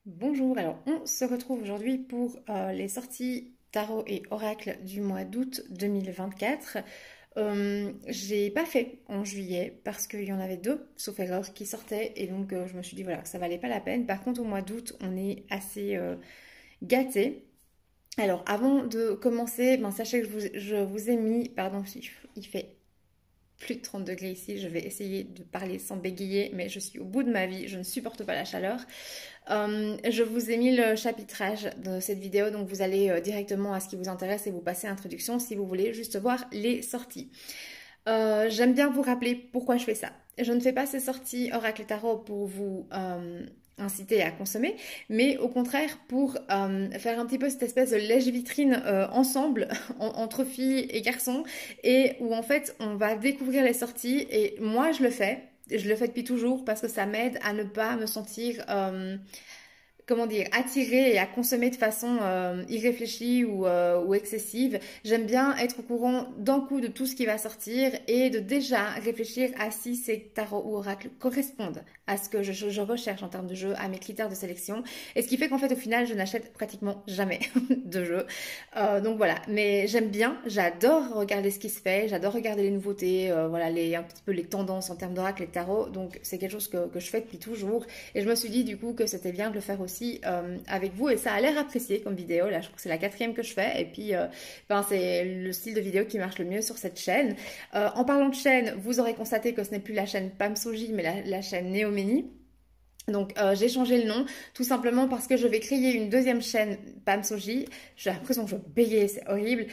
Bonjour, alors on se retrouve aujourd'hui pour les sorties tarot et oracle du mois d'août 2024. J'ai pas fait en juillet parce qu'il y en avait deux, sauf erreur, qui sortaient et donc je me suis dit voilà que ça valait pas la peine. Par contre au mois d'août on est assez gâtés. Alors avant de commencer, ben, sachez que je vous ai mis, pardon, il fait plus de 30 degrés ici, je vais essayer de parler sans bégayer, mais je suis au bout de ma vie, je ne supporte pas la chaleur. Je vous ai mis le chapitrage de cette vidéo, donc vous allez directement à ce qui vous intéresse et vous passez l'introduction si vous voulez juste voir les sorties. J'aime bien vous rappeler pourquoi je fais ça. Je ne fais pas ces sorties Oracle Tarot pour vous inciter à consommer, mais au contraire pour faire un petit peu cette espèce de lèche-vitrine ensemble, entre filles et garçons, et où en fait on va découvrir les sorties, et moi je le fais depuis toujours parce que ça m'aide à ne pas me sentir comment dire, attirée et à consommer de façon irréfléchie ou excessive. J'aime bien être au courant d'un coup de tout ce qui va sortir et de déjà réfléchir à si ces tarots ou oracles correspondent à ce que je recherche en termes de jeu, à mes critères de sélection. Et ce qui fait qu'en fait, au final, je n'achète pratiquement jamais de jeux. Donc voilà, mais j'aime bien, j'adore regarder ce qui se fait, j'adore regarder les nouveautés, voilà, un petit peu les tendances en termes d'oracle et de tarot. Donc c'est quelque chose que je fais depuis toujours. Et je me suis dit du coup que c'était bien de le faire aussi avec vous, et ça a l'air apprécié comme vidéo. Là je trouve que c'est la quatrième que je fais, et puis ben, c'est le style de vidéo qui marche le mieux sur cette chaîne. En parlant de chaîne, vous aurez constaté que ce n'est plus la chaîne Pam Soji mais la chaîne Neomeni. Donc j'ai changé le nom tout simplement parce que je vais créer une deuxième chaîne Pam Soji. J'ai l'impression que je bégaye, c'est horrible,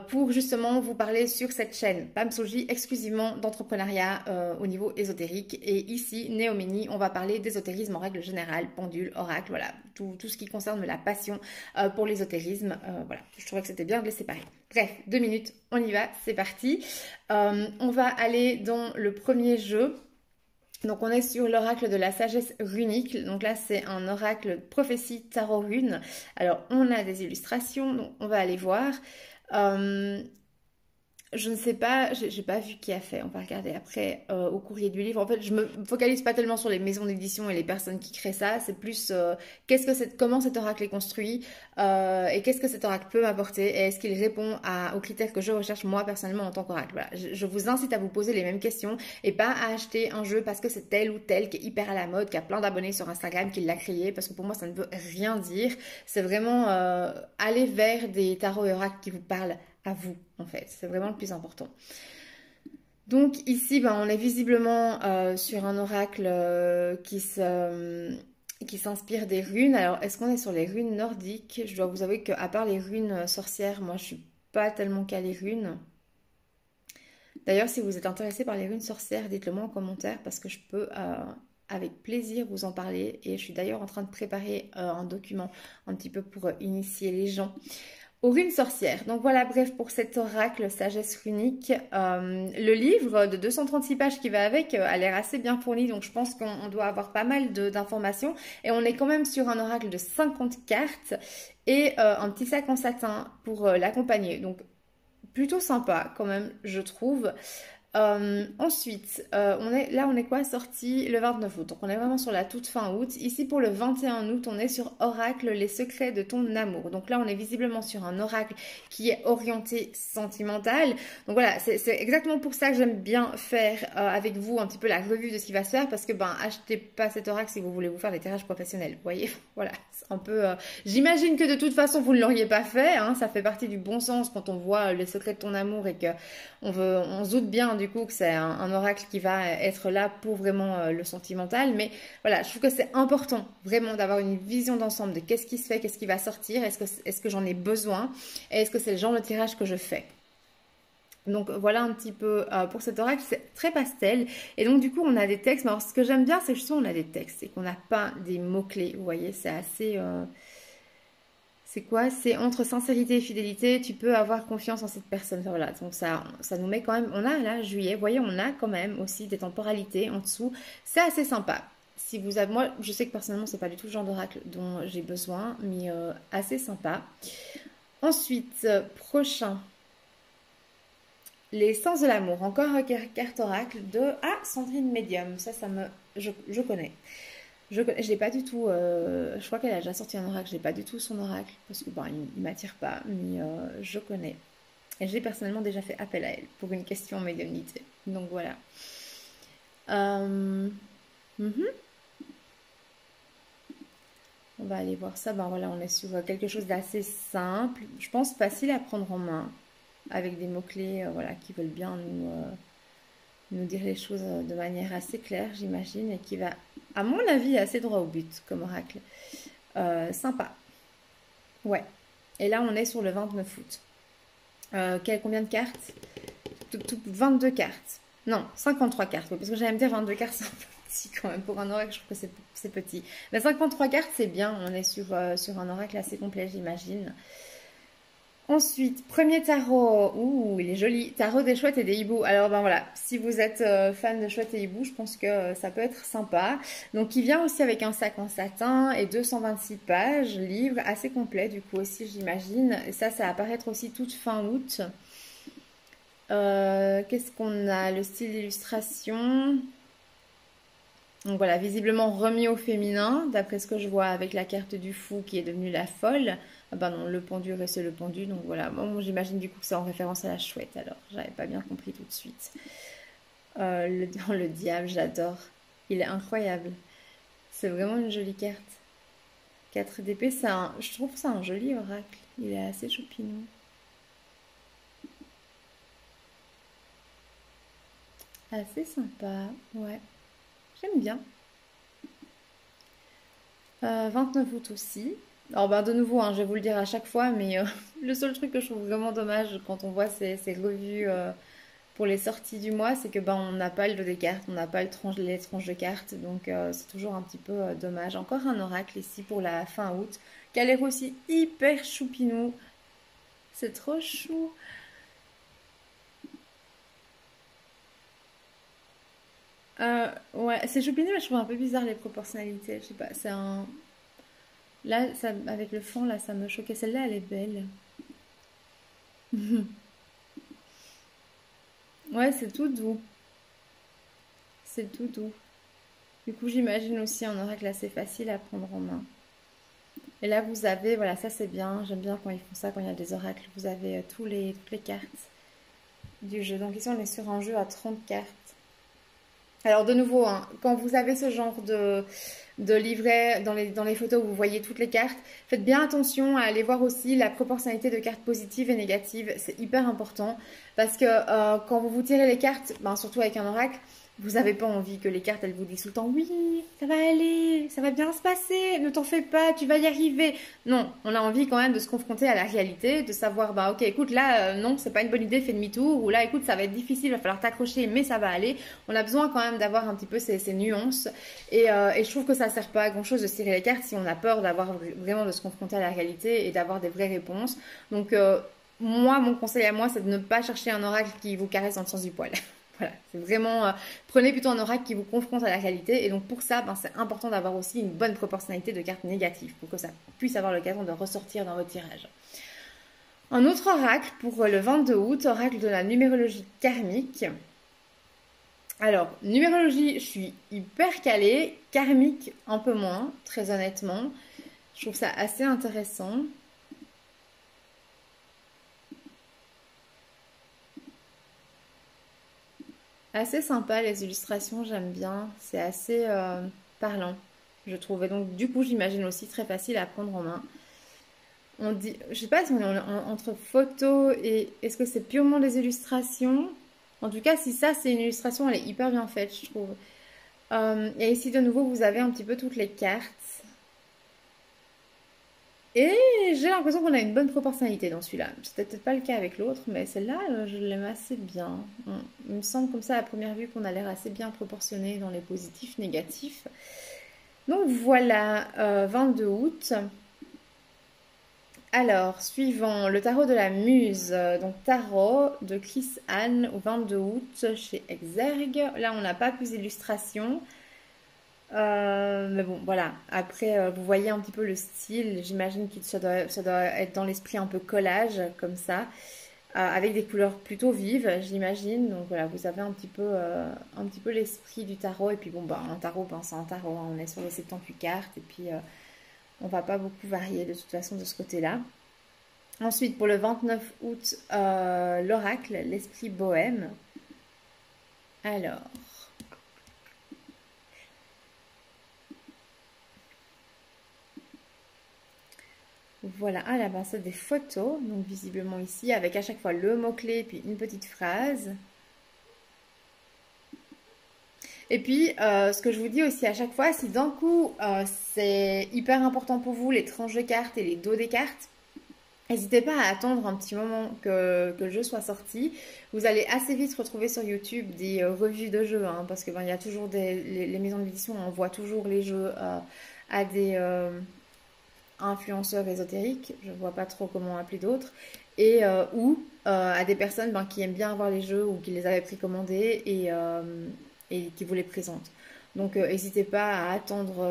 pour justement vous parler sur cette chaîne Pam Soji exclusivement d'entrepreneuriat au niveau ésotérique. Et ici, Neomini, on va parler d'ésotérisme en règle générale, pendule, oracle, voilà, tout ce qui concerne la passion pour l'ésotérisme. Voilà, je trouvais que c'était bien de les séparer. Bref, 2 minutes, on y va, c'est parti. On va aller dans le premier jeu. Donc on est sur l'oracle de la sagesse runique. Donc là c'est un oracle prophétie tarot rune. Alors on a des illustrations, donc on va aller voir. Euh, je ne sais pas, j'ai pas vu qui a fait. On va regarder après au courrier du livre. En fait, je me focalise pas tellement sur les maisons d'édition et les personnes qui créent ça. C'est plus comment cet oracle est construit et qu'est-ce que cet oracle peut m'apporter, et est-ce qu'il répond aux critères que je recherche moi personnellement en tant qu'oracle. Voilà, je vous incite à vous poser les mêmes questions et pas à acheter un jeu parce que c'est tel ou tel qui est hyper à la mode, qui a plein d'abonnés sur Instagram, qui l'a créé, parce que pour moi ça ne veut rien dire. C'est vraiment aller vers des tarots et oracles qui vous parlent à vous, en fait. C'est vraiment le plus important. Donc ici, ben, on est visiblement sur un oracle qui s'inspire des runes. Alors, est-ce qu'on est sur les runes nordiques? Je dois vous avouer qu'à part les runes sorcières, moi, je suis pas tellement calée runes. D'ailleurs, si vous êtes intéressé par les runes sorcières, dites-le moi en commentaire parce que je peux avec plaisir vous en parler. Et je suis d'ailleurs en train de préparer un document un petit peu pour initier les gens aux runes sorcières. Donc voilà, bref, pour cet oracle sagesse runique. Le livre de 236 pages qui va avec a l'air assez bien fourni, donc je pense qu'on doit avoir pas mal d'informations. Et on est quand même sur un oracle de 50 cartes et un petit sac en satin pour l'accompagner. Donc plutôt sympa quand même, je trouve. Ensuite, on est quoi, sorti le 29 août. Donc on est vraiment sur la toute fin août. Ici pour le 21 août, on est sur Oracle, les secrets de ton amour. Donc là, on est visiblement sur un oracle qui est orienté sentimental. Donc voilà, c'est exactement pour ça que j'aime bien faire avec vous un petit peu la revue de ce qui va se faire, parce que ben achetez pas cet oracle si vous voulez vous faire des tirages professionnels. Vous voyez, voilà, c'est un peu. J'imagine que de toute façon vous ne l'auriez pas fait. Hein, ça fait partie du bon sens quand on voit les secrets de ton amour et que on se doute bien du coup que c'est un oracle qui va être là pour vraiment le sentimental. Mais voilà, je trouve que c'est important vraiment d'avoir une vision d'ensemble de qu'est-ce qui se fait, qu'est-ce qui va sortir, est-ce que j'en ai besoin, et est-ce que c'est le genre de tirage que je fais. Donc voilà un petit peu pour cet oracle, c'est très pastel. Et donc du coup on a des textes, mais alors ce que j'aime bien c'est justement on a des textes et qu'on n'a pas des mots-clés, vous voyez, c'est assez... C'est quoi? C'est entre sincérité et fidélité, tu peux avoir confiance en cette personne. Enfin, voilà, donc ça nous met quand même... On a là, juillet, vous voyez, on a quand même aussi des temporalités en dessous. C'est assez sympa. Si vous avez, moi, je sais que personnellement, c'est pas du tout le genre d'oracle dont j'ai besoin, mais assez sympa. Ensuite, prochain. Les sens de l'amour. Encore un carte oracle de... Ah, Sandrine Medium. Ça je connais. Je l'ai pas du tout. Je crois qu'elle a déjà sorti un oracle. Je n'ai pas du tout son oracle parce que bon, il m'attire pas, mais je connais. Et j'ai personnellement déjà fait appel à elle pour une question médiumnité. Donc voilà. Euh, mhm. On va aller voir ça. Ben voilà, on est sur quelque chose d'assez simple. Je pense facile à prendre en main avec des mots-clés voilà, qui veulent bien nous dire les choses de manière assez claire, j'imagine, et qui va, à mon avis, assez droit au but comme oracle. Sympa. Ouais. Et là, on est sur le 29 août. Combien de cartes? 22 cartes. Non, 53 cartes. Parce que j'allais me dire 22 cartes, c'est un peu petit quand même. Pour un oracle, je trouve que c'est petit. Mais 53 cartes, c'est bien. On est sur un oracle assez complet, j'imagine. Ensuite, premier tarot. Ouh, il est joli. Tarot des chouettes et des hiboux. Alors ben voilà, si vous êtes fan de chouettes et hiboux, je pense que ça peut être sympa. Donc il vient aussi avec un sac en satin et 226 pages, livre assez complet du coup aussi j'imagine. Et ça va apparaître aussi toute fin août. Qu'est-ce qu'on a? Le style d'illustration. Donc voilà, visiblement remis au féminin, d'après ce que je vois avec la carte du fou qui est devenue la folle. Ah bah non, le pendu restait le pendu, donc voilà. Bon, j'imagine du coup que c'est en référence à la chouette, alors j'avais pas bien compris tout de suite. Le diable, j'adore. Il est incroyable. C'est vraiment une jolie carte. 4 d'épée, je trouve ça un joli oracle. Il est assez choupinou. Assez sympa, ouais. J'aime bien. 29 août aussi. Alors ben de nouveau, hein, je vais vous le dire à chaque fois, mais le seul truc que je trouve vraiment dommage quand on voit ces revues pour les sorties du mois, c'est que ben on n'a pas le lot des cartes, on n'a pas les tranches de cartes, donc c'est toujours un petit peu dommage. Encore un oracle ici pour la fin août, qui a l'air aussi hyper choupinou. C'est trop chou. Ouais, c'est choupinou, mais je trouve un peu bizarre les proportionnalités. Je sais pas, c'est un. Là, ça, avec le fond, là, ça me choquait. Celle-là, elle est belle. Ouais, c'est tout doux. C'est tout doux. Du coup, j'imagine aussi un oracle assez facile à prendre en main. Et là, vous avez, voilà, ça c'est bien. J'aime bien quand ils font ça, quand il y a des oracles. Vous avez toutes les cartes du jeu. Donc ici, on est sur un jeu à 30 cartes. Alors de nouveau, hein, quand vous avez ce genre de livret dans les photos où vous voyez toutes les cartes, faites bien attention à aller voir aussi la proportionnalité de cartes positives et négatives. C'est hyper important parce que quand vous tirez les cartes, ben, surtout avec un oracle, vous n'avez pas envie que les cartes elles vous disent tout le temps oui, ça va aller, ça va bien se passer, ne t'en fais pas, tu vas y arriver. Non, on a envie quand même de se confronter à la réalité, de savoir bah ok écoute là non c'est pas une bonne idée, fais demi-tour ou là écoute ça va être difficile, va falloir t'accrocher mais ça va aller. On a besoin quand même d'avoir un petit peu ces nuances et je trouve que ça sert pas à grand chose de se tirer les cartes si on a peur d'avoir vraiment de se confronter à la réalité et d'avoir des vraies réponses. Donc moi mon conseil à moi c'est de ne pas chercher un oracle qui vous caresse dans le sens du poil. Voilà, c'est vraiment prenez plutôt un oracle qui vous confronte à la réalité et donc pour ça ben, c'est important d'avoir aussi une bonne proportionnalité de cartes négatives pour que ça puisse avoir l'occasion de ressortir dans votre tirage. Un autre oracle pour le 22 août, oracle de la numérologie karmique. Alors, numérologie, je suis hyper calée, karmique un peu moins, très honnêtement. Je trouve ça assez intéressant. Assez sympa les illustrations, j'aime bien. C'est assez parlant, je trouve. Et donc, du coup, j'imagine aussi très facile à prendre en main. On dit, je sais pas si on est entre photos et est-ce que c'est purement des illustrations. En tout cas, si ça c'est une illustration, elle est hyper bien faite, je trouve. Et ici de nouveau, vous avez un petit peu toutes les cartes. Et j'ai l'impression qu'on a une bonne proportionnalité dans celui-là. C'était peut-être pas le cas avec l'autre, mais celle-là, je l'aime assez bien. Il me semble comme ça à première vue qu'on a l'air assez bien proportionné dans les positifs, négatifs. Donc voilà, 22 août. Alors, suivant le tarot de la Muse, donc tarot de Chris Anne au 22 août chez Exergue. Là, on n'a pas plus d'illustrations. Mais bon, voilà. Après, vous voyez un petit peu le style. J'imagine que ça doit être dans l'esprit un peu collage, comme ça. avec des couleurs plutôt vives, j'imagine. Donc voilà, vous avez un petit peu l'esprit du tarot. Et puis bon, bah, un tarot, ben, c'est un tarot, hein. On est sur les 78 cartes. Et puis on va pas beaucoup varier de toute façon de ce côté-là. Ensuite, pour le 29 août, l'oracle, l'esprit bohème. Alors, voilà, ah là, ben, c'est des photos, donc visiblement ici, avec à chaque fois le mot-clé, puis une petite phrase. Et puis, ce que je vous dis aussi à chaque fois, si d'un coup, c'est hyper important pour vous, les tranches de cartes et les dos des cartes, n'hésitez pas à attendre un petit moment que le jeu soit sorti. Vous allez assez vite retrouver sur YouTube des revues de jeux, hein, parce que ben, il y a toujours les maisons d'édition envoient toujours les jeux à des influenceurs ésotériques, je vois pas trop comment appeler d'autres, et ou à des personnes ben, qui aiment bien avoir les jeux ou qui les avaient précommandés et qui vous les présentent. Donc n'hésitez pas à attendre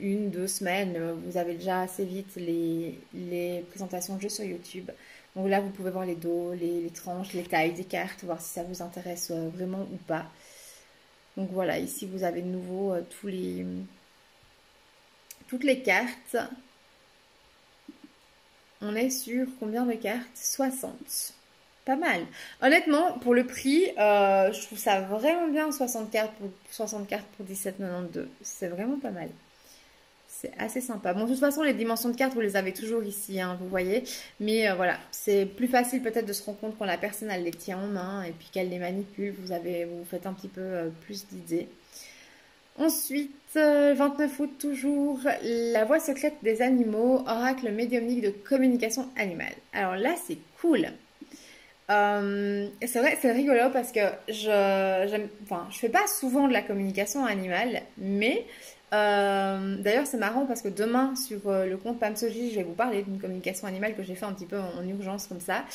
une, 2 semaines, vous avez déjà assez vite les présentations de jeux sur YouTube. Donc là vous pouvez voir les dos, les tranches, les tailles des cartes, voir si ça vous intéresse vraiment ou pas. Donc voilà, ici vous avez de nouveau toutes les cartes. On est sur combien de cartes? 60. Pas mal. Honnêtement, pour le prix, je trouve ça vraiment bien, 60 cartes pour 17,92. C'est vraiment pas mal. C'est assez sympa. Bon, de toute façon, les dimensions de cartes, vous les avez toujours ici, hein, vous voyez. Mais voilà, c'est plus facile peut-être de se rendre compte quand la personne, elle les tient en main et puis qu'elle les manipule. Vous faites un petit peu plus d'idées. Ensuite, 29 août toujours, la voix secrète des animaux, oracle médiumnique de communication animale. Alors là, c'est cool. C'est vrai, c'est rigolo parce que je fais pas souvent de la communication animale, mais d'ailleurs c'est marrant parce que demain sur le compte Pamsoji, je vais vous parler d'une communication animale que j'ai fait un petit peu en urgence comme ça.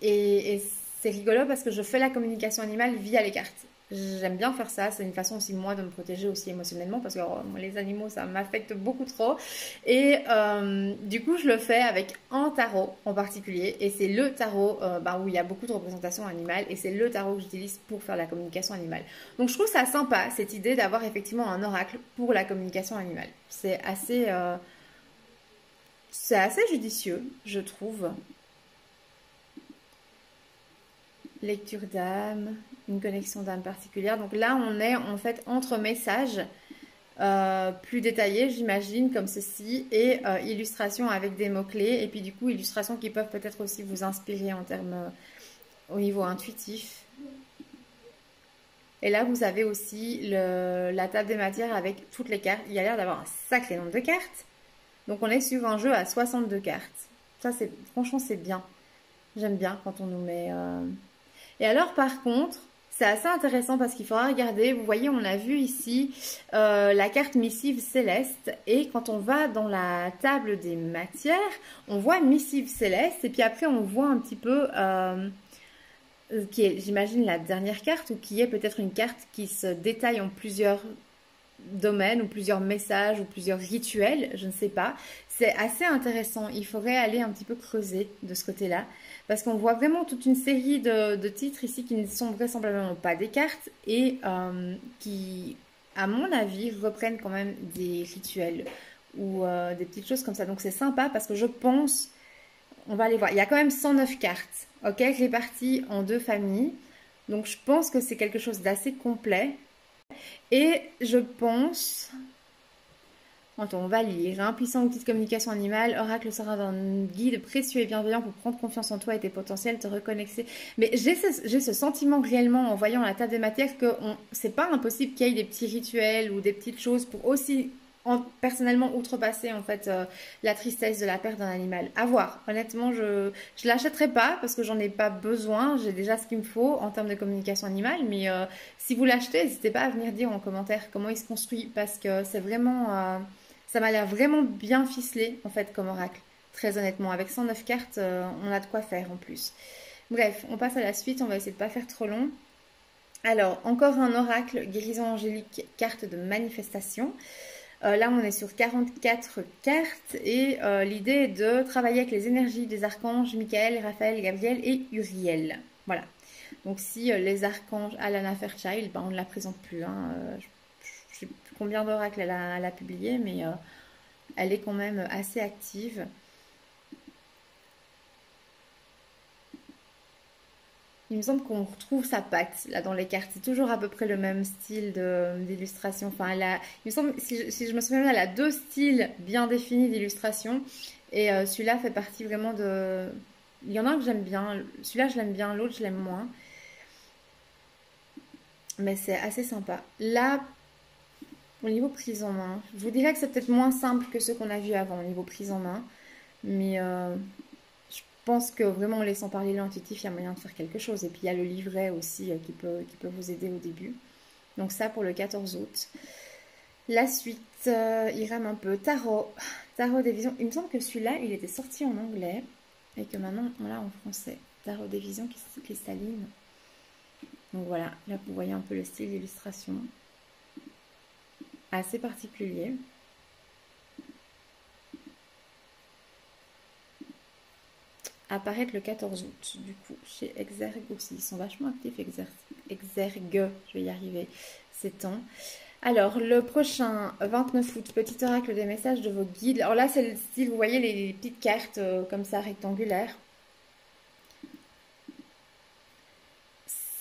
Et c'est rigolo parce que je fais la communication animale via les cartes. J'aime bien faire ça, c'est une façon aussi moi de me protéger aussi émotionnellement parce que moi, les animaux ça m'affecte beaucoup trop et du coup je le fais avec un tarot en particulier et c'est le tarot où il y a beaucoup de représentations animales et c'est le tarot que j'utilise pour faire la communication animale. Donc je trouve ça sympa cette idée d'avoir effectivement un oracle pour la communication animale. C'est assez judicieux je trouve. Lecture d'âme, une connexion d'âme particulière. Donc là, on est en fait entre messages plus détaillés, j'imagine, comme ceci, et illustrations avec des mots-clés. Et puis du coup, illustrations qui peuvent peut-être aussi vous inspirer en termes au niveau intuitif. Et là, vous avez aussi la table des matières avec toutes les cartes. Il y a l'air d'avoir un sacré nombre de cartes. Donc on est sur un jeu à 62 cartes. Ça, franchement, c'est bien. J'aime bien quand on nous met... Et alors, par contre, c'est assez intéressant parce qu'il faudra regarder. Vous voyez, on a vu ici la carte missive céleste. Et quand on va dans la table des matières, on voit missive céleste. Et puis après, on voit un petit peu, qui est, j'imagine, la dernière carte, ou qui est peut-être une carte qui se détaille en plusieurs domaines, ou plusieurs messages, ou plusieurs rituels. Je ne sais pas. C'est assez intéressant. Il faudrait aller un petit peu creuser de ce côté-là. Parce qu'on voit vraiment toute une série de titres ici qui ne sont vraisemblablement pas des cartes et qui, à mon avis, reprennent quand même des rituels ou des petites choses comme ça. Donc c'est sympa parce que je pense, on va aller voir, il y a quand même 109 cartes, ok, réparties en 2 familles. Donc je pense que c'est quelque chose d'assez complet. Et je pense... Attends, on va lire. Un puissant outil de communication animale, Oracle sera un guide précieux et bienveillant pour prendre confiance en toi et tes potentiels, te reconnecter. Mais j'ai ce sentiment réellement en voyant la table des matières que c'est pas impossible qu'il y ait des petits rituels ou des petites choses pour aussi personnellement outrepasser en fait la tristesse de la perte d'un animal. À voir. Honnêtement, je l'achèterai pas parce que j'en ai pas besoin. J'ai déjà ce qu'il me faut en termes de communication animale. Mais si vous l'achetez, n'hésitez pas à venir dire en commentaire comment il se construit parce que c'est vraiment... ça m'a l'air vraiment bien ficelé, en fait, comme oracle. Très honnêtement, avec 109 cartes, on a de quoi faire en plus. Bref, on passe à la suite, on va essayer de ne pas faire trop long. Alors, encore un oracle, guérison angélique, carte de manifestation. Là, on est sur 44 cartes et l'idée est de travailler avec les énergies des archanges Michael, Raphaël, Gabriel et Uriel. Voilà. Donc si les archanges Alana Fairchild, ben, on ne la présente plus. Hein. Je ne sais plus combien d'oracles elle a publié, mais elle est quand même assez active. Il me semble qu'on retrouve sa patte là dans les cartes. C'est toujours à peu près le même style d'illustration. Enfin, il me semble, si je me souviens bien, elle a deux styles bien définis d'illustration. Et celui-là fait partie vraiment de... Il y en a un que j'aime bien. Celui-là, je l'aime bien. L'autre, je l'aime moins. Mais c'est assez sympa. Là, au niveau prise en main, je vous dirais que c'est peut-être moins simple que ceux qu'on a vus avant au niveau prise en main. Mais je pense que vraiment en laissant parler l'intuitif, il y a moyen de faire quelque chose. Et puis il y a le livret aussi qui peut vous aider au début. Donc ça pour le 14 août. La suite, il rame un peu. Tarot des visions. Il me semble que celui-là, il était sorti en anglais. Et que maintenant, on l'a en français. Tarot des visions cristallines. Donc voilà, là vous voyez un peu le style d'illustration. Assez particulier. Apparaître le 14 août, du coup, chez Exergue aussi. Ils sont vachement actifs, Exergue, je vais y arriver, ces temps. Alors, le prochain, 29 août, petit oracle des messages de vos guides. Alors là, c'est le style, vous voyez, les petites cartes comme ça, rectangulaires.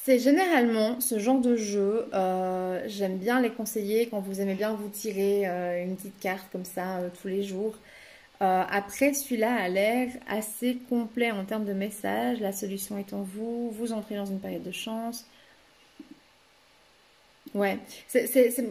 C'est généralement ce genre de jeu, j'aime bien les conseiller quand vous aimez bien vous tirer une petite carte comme ça tous les jours. Après, celui-là a l'air assez complet en termes de messages. La solution est en vous. Vous entrez dans une période de chance. Ouais.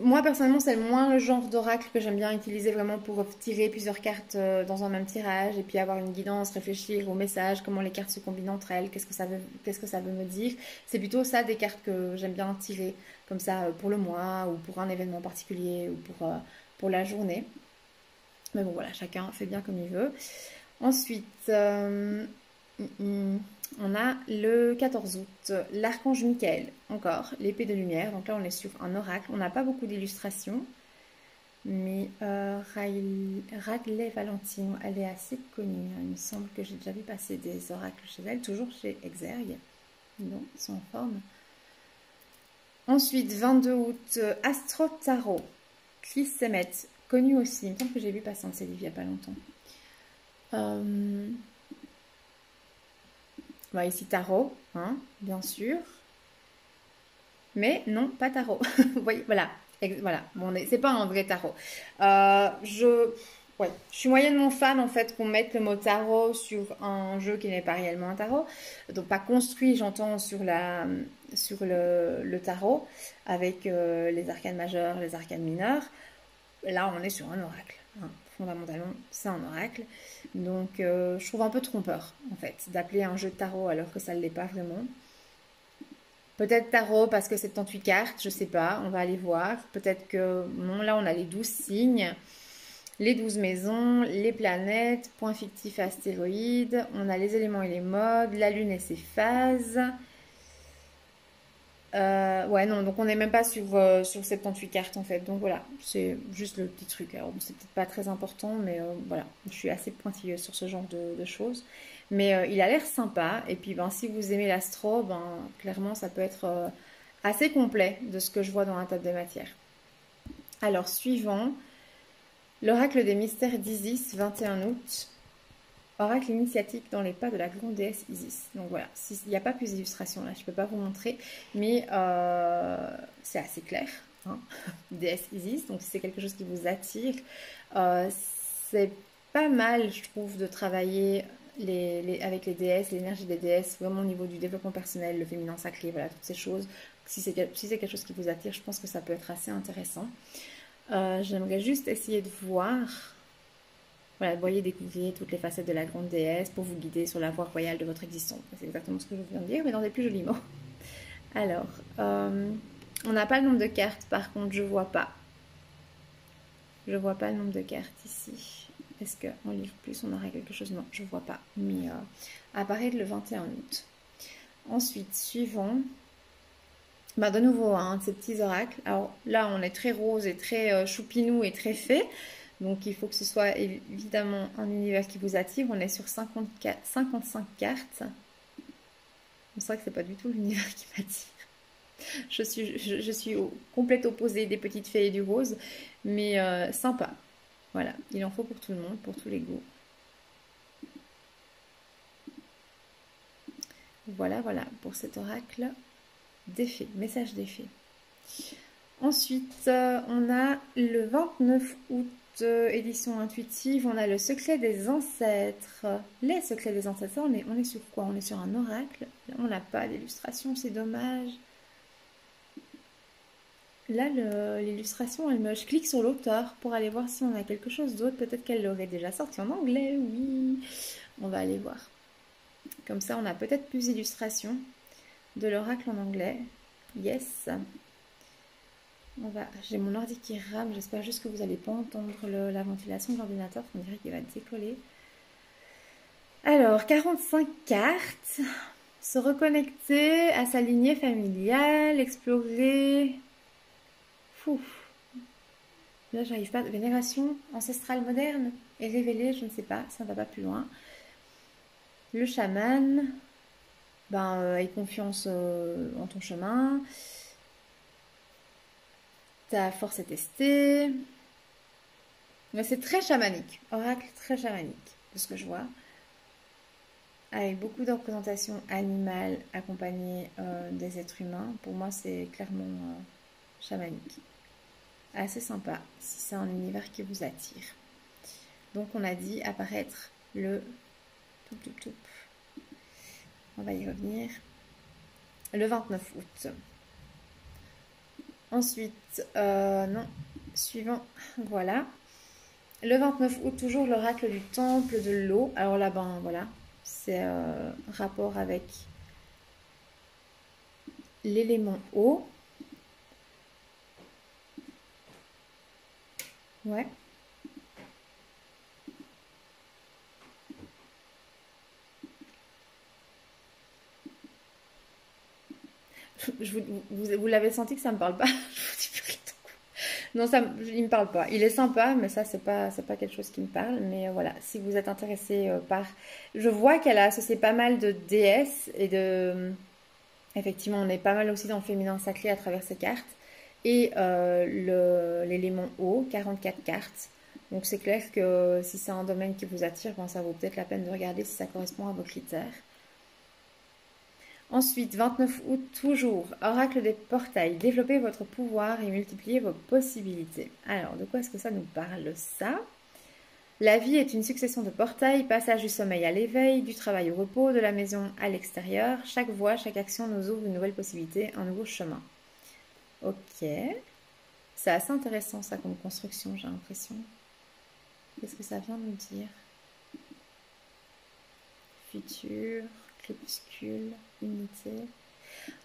Moi, personnellement, c'est moins le genre d'oracle que j'aime bien utiliser vraiment pour tirer plusieurs cartes dans un même tirage et puis avoir une guidance, réfléchir au message, comment les cartes se combinent entre elles, qu'est-ce que ça veut me dire. C'est plutôt ça des cartes que j'aime bien tirer comme ça pour le mois ou pour un événement particulier ou pour la journée. Mais bon, voilà, chacun fait bien comme il veut. Ensuite, on a le 14 août, l'archange Michael, encore, l'épée de lumière. Donc là, on est sur un oracle. On n'a pas beaucoup d'illustrations, mais Radley Valentine, elle est assez connue. Il me semble que j'ai déjà vu passer des oracles chez elle, toujours chez Exergue. Donc, ils sont en forme. Ensuite, 22 août, Astro Tarot, Chris Semet, connu aussi. Il me semble que j'ai vu passer un de ses livres il n'y a pas longtemps. Bah, ici tarot, hein, bien sûr. Mais non, pas tarot. Vous voyez, voilà. Voilà. Bon, c'est pas un vrai tarot. Ouais, je suis moyennement fan en fait qu'on mette le mot tarot sur un jeu qui n'est pas réellement un tarot. Donc pas construit, j'entends, sur le tarot avec les arcanes majeures, les arcanes mineures. Là, on est sur un oracle. Hein. Fondamentalement, c'est un oracle. Donc, je trouve un peu trompeur, en fait, d'appeler un jeu de tarot alors que ça ne l'est pas vraiment. Peut-être tarot parce que c'est 38 cartes, je sais pas, on va aller voir. Peut-être que, non, là, on a les 12 signes, les 12 maisons, les planètes, points fictifs et astéroïdes. On a les éléments et les modes, la lune et ses phases. Ouais, non, donc on n'est même pas sur 78 cartes en fait. Donc voilà, c'est juste le petit truc. Alors, bon, c'est peut-être pas très important, mais voilà, je suis assez pointilleuse sur ce genre de choses. Mais il a l'air sympa. Et puis, ben, si vous aimez l'astro, ben, clairement, ça peut être assez complet de ce que je vois dans la table des matières. Alors, suivant, l'oracle des mystères d'Isis, 21 août. Oracle initiatique dans les pas de la grande déesse Isis. Donc voilà, il n'y a pas plus d'illustrations là, je ne peux pas vous montrer, mais c'est assez clair. Hein. Déesse Isis, donc si c'est quelque chose qui vous attire, c'est pas mal, je trouve, de travailler avec les déesses, l'énergie des déesses, vraiment au niveau du développement personnel, le féminin sacré, voilà, toutes ces choses. Si c'est quelque chose qui vous attire, je pense que ça peut être assez intéressant. J'aimerais juste essayer de voir... Voilà, voyez découvrir toutes les facettes de la grande déesse pour vous guider sur la voie royale de votre existence. C'est exactement ce que je viens de dire, mais dans des plus jolis mots. Alors, on n'a pas le nombre de cartes, par contre, je vois pas. Je vois pas le nombre de cartes ici. Est-ce qu'en livre plus, on aurait quelque chose? Non, je vois pas. Mais apparaît le 21 août. Ensuite, suivant, Bah, de nouveau, hein, de ces petits oracles. Alors là, on est très rose et très choupinou et très fée. Donc il faut que ce soit évidemment un univers qui vous attire. On est sur 55 cartes. C'est vrai que c'est pas du tout l'univers qui m'attire. Je suis au complet opposé des petites fées et du rose. Mais sympa. Voilà, il en faut pour tout le monde, pour tous les goûts. Voilà, voilà, pour cet oracle des fées, message des fées. Ensuite, on a le 29 août, édition intuitive, on a le secret des ancêtres. Les secrets des ancêtres, on est sur quoi? On est sur un oracle. Là, on n'a pas d'illustration, c'est dommage. Là, l'illustration, je clique sur l'auteur pour aller voir si on a quelque chose d'autre. Peut-être qu'elle l'aurait déjà sorti en anglais, oui. On va aller voir. Comme ça, on a peut-être plus d'illustrations de l'oracle en anglais. Yes. J'ai mon ordi qui rame, j'espère juste que vous n'allez pas entendre la ventilation de l'ordinateur, on dirait qu'il va décoller. Alors, 45 cartes, se reconnecter à sa lignée familiale, explorer... Fou. Là, j'arrive pas... Vénération ancestrale moderne et révélée, je ne sais pas, ça ne va pas plus loin. Le chaman, aie confiance en ton chemin. Ta force est testée. Mais c'est très chamanique. Oracle très chamanique, de ce que je vois. Avec beaucoup de représentations animales accompagnées des êtres humains. Pour moi, c'est clairement chamanique. Assez sympa, si c'est un univers qui vous attire. Donc, on a dit apparaître le... On va y revenir. Le 29 août. Ensuite, non, suivant, voilà. Le 29 août, toujours l'oracle du temple de l'eau. Alors là, voilà, c'est rapport avec l'élément eau. Ouais. Vous l'avez senti que ça me parle pas. Non, il me parle pas. Il est sympa, mais ça, c'est pas quelque chose qui me parle. Mais voilà, si vous êtes intéressé par... Je vois qu'elle a associé pas mal de déesses et de... Effectivement, on est pas mal aussi dans le féminin sacré à travers ces cartes. Et l'élément eau, 44 cartes. Donc c'est clair que si c'est un domaine qui vous attire, ça vaut peut-être la peine de regarder si ça correspond à vos critères. Ensuite, 29 août, toujours, oracle des portails, développez votre pouvoir et multipliez vos possibilités. Alors, de quoi est-ce que ça nous parle, ça? La vie est une succession de portails, passage du sommeil à l'éveil, du travail au repos, de la maison à l'extérieur. Chaque voie, chaque action nous ouvre une nouvelle possibilité, un nouveau chemin. Ok. C'est assez intéressant, ça, comme construction, j'ai l'impression. Qu'est-ce que ça vient nous dire? Futur... crépuscule, unité.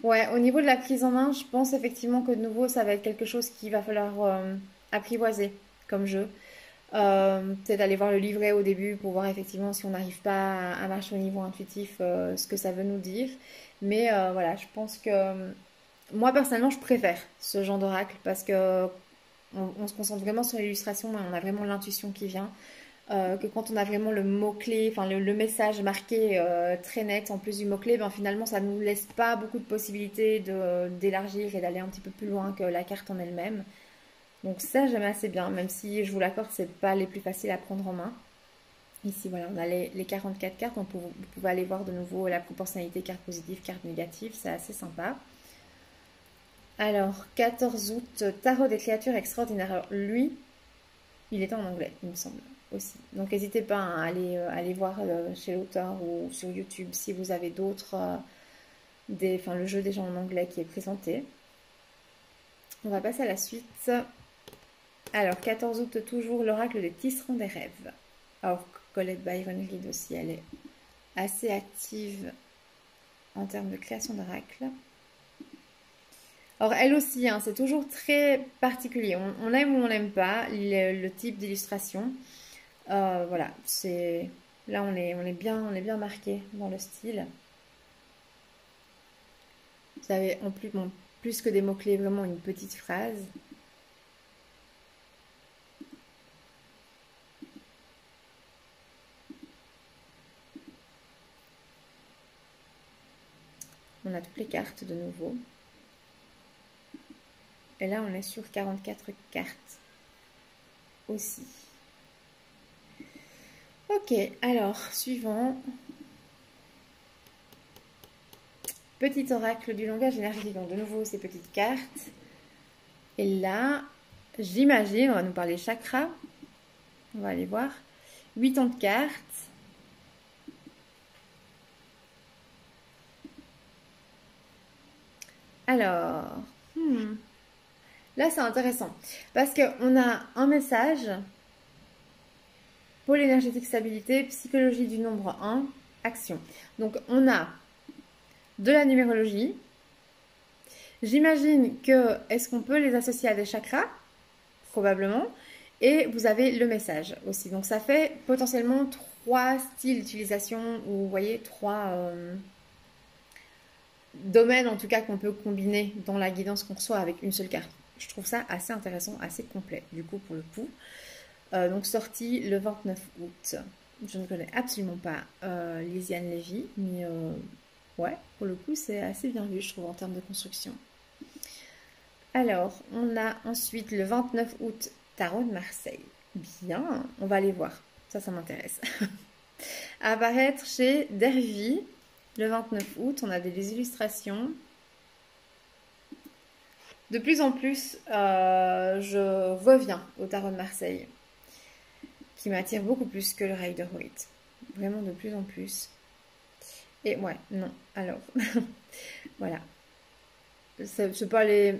Ouais, au niveau de la prise en main, je pense effectivement que de nouveau, ça va être quelque chose qu'il va falloir apprivoiser comme jeu. Peut-être aller voir le livret au début pour voir effectivement si on n'arrive pas à marcher au niveau intuitif, ce que ça veut nous dire. Mais voilà, je pense que moi personnellement, je préfère ce genre d'oracle parce que on se concentre vraiment sur l'illustration, on a vraiment l'intuition qui vient. Que quand on a vraiment le mot-clé, enfin le message marqué très net en plus du mot-clé, finalement ça nous laisse pas beaucoup de possibilités d'élargir et d'aller un petit peu plus loin que la carte en elle-même. Donc ça j'aime assez bien, même si je vous l'accorde, c'est pas les plus faciles à prendre en main. Ici voilà, on a les 44 cartes, donc vous pouvez aller voir de nouveau la proportionnalité carte positive, carte négative, c'est assez sympa. Alors, 14 août, tarot des créatures extraordinaires. Alors lui, il était en anglais, il me semble. Aussi. Donc n'hésitez pas à aller voir chez l'auteur ou sur YouTube si vous avez d'autres, le jeu déjà en anglais qui est présenté. On va passer à la suite. Alors 14 août toujours, l'oracle des tisserands des rêves. Alors Colette Byron Reed aussi, elle est assez active en termes de création d'oracle. Alors elle aussi, hein, c'est toujours très particulier. On aime ou on n'aime pas le type d'illustration. Voilà, là on est bien marqué dans le style. Vous avez en plus plus que des mots-clés, vraiment une petite phrase. On a toutes les cartes de nouveau. Et là, on est sur 44 cartes aussi. Ok, alors, suivant. Petit oracle du langage énergétique. Donc, de nouveau, ces petites cartes. Et là, j'imagine, on va nous parler chakra. On va aller voir. 8 ans de cartes. Alors, là, c'est intéressant. Parce qu'on a un message. Pôle énergétique stabilité, psychologie du nombre 1, action. Donc, on a de la numérologie. J'imagine que, est-ce qu'on peut les associer à des chakras? Probablement. Et vous avez le message aussi. Donc, ça fait potentiellement 3 styles d'utilisation, ou vous voyez, 3 domaines en tout cas qu'on peut combiner dans la guidance qu'on reçoit avec une seule carte. Je trouve ça assez intéressant, assez complet, du coup, pour le coup. Donc, sorti le 29 août. Je ne connais absolument pas Lisiane Lévy, mais ouais, pour le coup, c'est assez bien vu, je trouve, en termes de construction. Alors, on a ensuite le 29 août, Tarot de Marseille. Bien, on va aller voir. Ça m'intéresse. Apparaître chez Dervy, le 29 août. On a des illustrations. De plus en plus, je reviens au Tarot de Marseille, qui m'attire beaucoup plus que le Rider-Waite. Vraiment de plus en plus. Et ouais, non, alors, voilà. C'est pas les...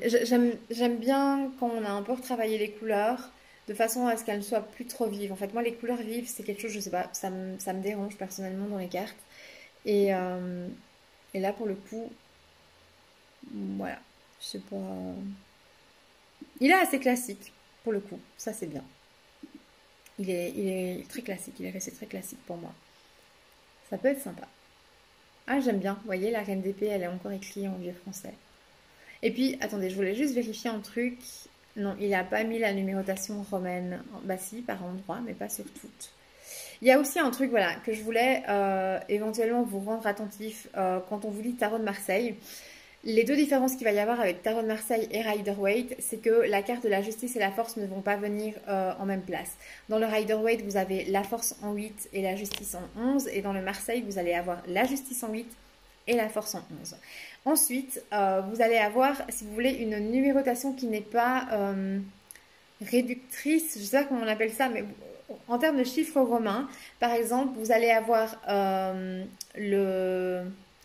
J'aime bien quand on a un peu retravaillé les couleurs, de façon à ce qu'elles ne soient plus trop vives. En fait, moi, les couleurs vives, c'est quelque chose, je sais pas, ça me dérange personnellement dans les cartes. Et là, pour le coup, voilà, je sais pas... Il est assez classique, pour le coup, ça c'est bien. Il est très classique, il est resté très classique pour moi. Ça peut être sympa. Ah, j'aime bien. Vous voyez, la reine d'épée, elle est encore écrite en vieux français. Et puis, attendez, je voulais juste vérifier un truc. Non, il n'a pas mis la numérotation romaine. Bah si, par endroit, mais pas sur toutes. Il y a aussi un truc, voilà, que je voulais éventuellement vous rendre attentif quand on vous lit Tarot de Marseille. Les deux différences qu'il va y avoir avec Tarot de Marseille et Rider-Waite, c'est que la carte de la justice et la force ne vont pas venir en même place. Dans le Rider-Waite, vous avez la force en 8 et la justice en 11. Et dans le Marseille, vous allez avoir la justice en 8 et la force en 11. Ensuite, vous allez avoir, si vous voulez, une numérotation qui n'est pas réductrice. Je ne sais pas comment on appelle ça, mais en termes de chiffres romains, par exemple, vous allez avoir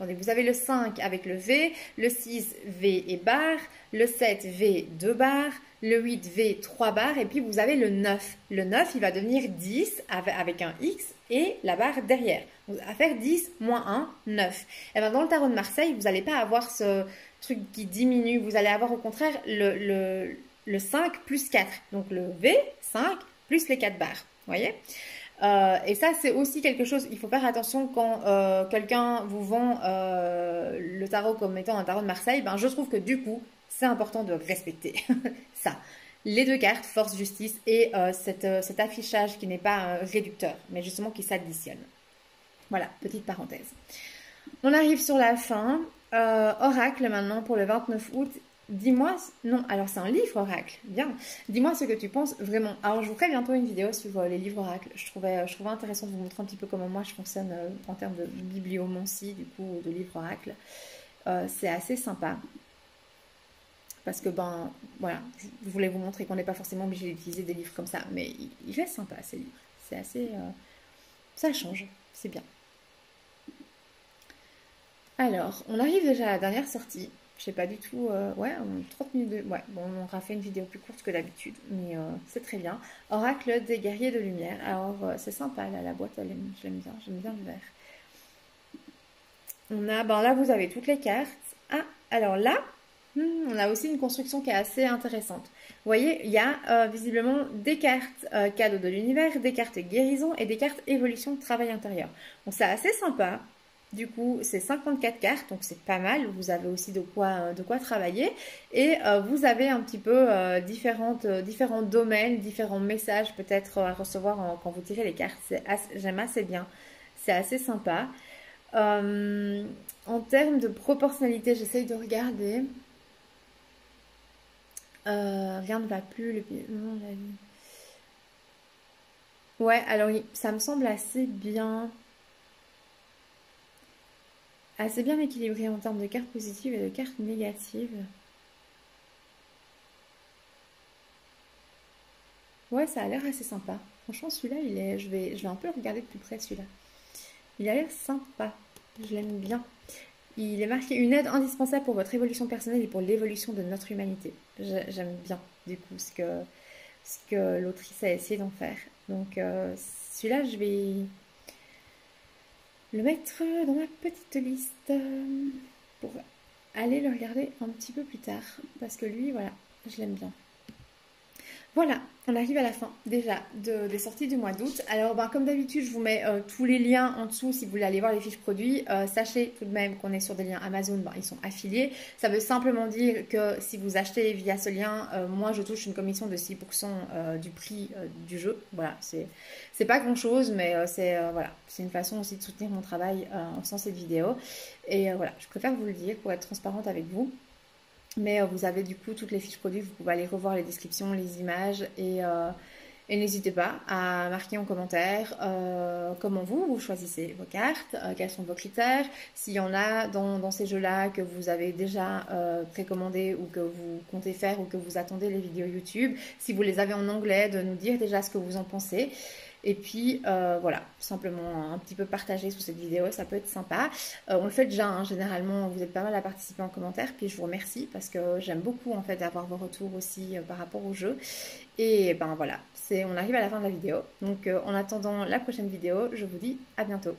Attendez, vous avez le 5 avec le V, le 6 V et barre, le 7 V 2 barres, le 8 V 3 barres, et puis vous avez le 9. Le 9, il va devenir 10 avec un X et la barre derrière. Donc, à faire 10 moins 1, 9. Et bien, dans le tarot de Marseille, vous n'allez pas avoir ce truc qui diminue. Vous allez avoir au contraire le 5 plus 4. Donc le V, 5 plus les 4 barres. Vous voyez? Et ça, c'est aussi quelque chose, il faut faire attention quand quelqu'un vous vend le tarot comme étant un tarot de Marseille. Ben, je trouve que du coup, c'est important de respecter ça. Les deux cartes, force, justice, et cet affichage qui n'est pas réducteur, mais justement qui s'additionne. Voilà, petite parenthèse. On arrive sur la fin. Oracle maintenant pour le 29 août. Dis-moi, non, alors c'est un livre oracle, bien. Dis-moi ce que tu penses vraiment. Alors je vous ferai bientôt une vidéo sur les livres oracles. Je trouvais intéressant de vous montrer un petit peu comment moi je fonctionne en termes de bibliomancie, du coup, de livres oracles. C'est assez sympa. Parce que, ben, voilà, je voulais vous montrer qu'on n'est pas forcément obligé d'utiliser des livres comme ça. Mais il reste sympa, ces livres. C'est assez... ça change, c'est bien. Alors, on arrive déjà à la dernière sortie. Je sais pas du tout, ouais, 30 minutes de... Ouais, bon, on aura fait une vidéo plus courte que d'habitude, mais c'est très bien. Oracle des guerriers de lumière. Alors, c'est sympa, là, la boîte, j'aime bien le vert. On a, ben là, vous avez toutes les cartes. Ah, alors là, on a aussi une construction qui est assez intéressante. Vous voyez, il y a visiblement des cartes cadeaux de l'univers, des cartes guérison et des cartes évolution de travail intérieur. Donc, c'est assez sympa. Du coup, c'est 54 cartes, donc c'est pas mal. Vous avez aussi de quoi travailler. Et vous avez un petit peu différents domaines, différents messages peut-être à recevoir quand vous tirez les cartes. J'aime assez bien. C'est assez sympa. Euh, En termes de proportionnalité, j'essaye de regarder. Rien ne va plus. Non, la vie. Ouais, alors oui, ça me semble assez bien équilibré en termes de cartes positives et de cartes négatives. Ouais, ça a l'air assez sympa. Franchement, celui-là, je vais un peu regarder de plus près celui-là. Il a l'air sympa. Je l'aime bien. Il est marqué une aide indispensable pour votre évolution personnelle et pour l'évolution de notre humanité. J'aime bien, du coup, ce que l'autrice a essayé d'en faire. Donc, celui-là, je vais le mettre dans ma petite liste pour aller le regarder un petit peu plus tard. Parce que lui, voilà, je l'aime bien. Voilà, on arrive à la fin déjà des sorties du mois d'août. Alors, ben, comme d'habitude, je vous mets tous les liens en dessous si vous voulez aller voir les fiches produits. Sachez tout de même qu'on est sur des liens Amazon, ben, ils sont affiliés. Ça veut simplement dire que si vous achetez via ce lien, moi je touche une commission de 6% du prix du jeu. Voilà, c'est pas grand chose, mais voilà, c'est une façon aussi de soutenir mon travail en faisant cette vidéo. Et voilà, je préfère vous le dire pour être transparente avec vous. Mais vous avez du coup toutes les fiches produits, vous pouvez aller revoir les descriptions, les images et n'hésitez pas à marquer en commentaire comment vous choisissez vos cartes, quels sont vos critères, s'il y en a dans ces jeux-là que vous avez déjà précommandé ou que vous comptez faire ou que vous attendez les vidéos YouTube, si vous les avez en anglais, de nous dire déjà ce que vous en pensez. Et puis voilà, simplement un petit peu partager sous cette vidéo, ça peut être sympa. On le fait déjà, hein, généralement, vous êtes pas mal à participer en commentaire, puis je vous remercie parce que j'aime beaucoup en fait d'avoir vos retours aussi par rapport au jeu. Et ben voilà, on arrive à la fin de la vidéo. Donc en attendant la prochaine vidéo, je vous dis à bientôt.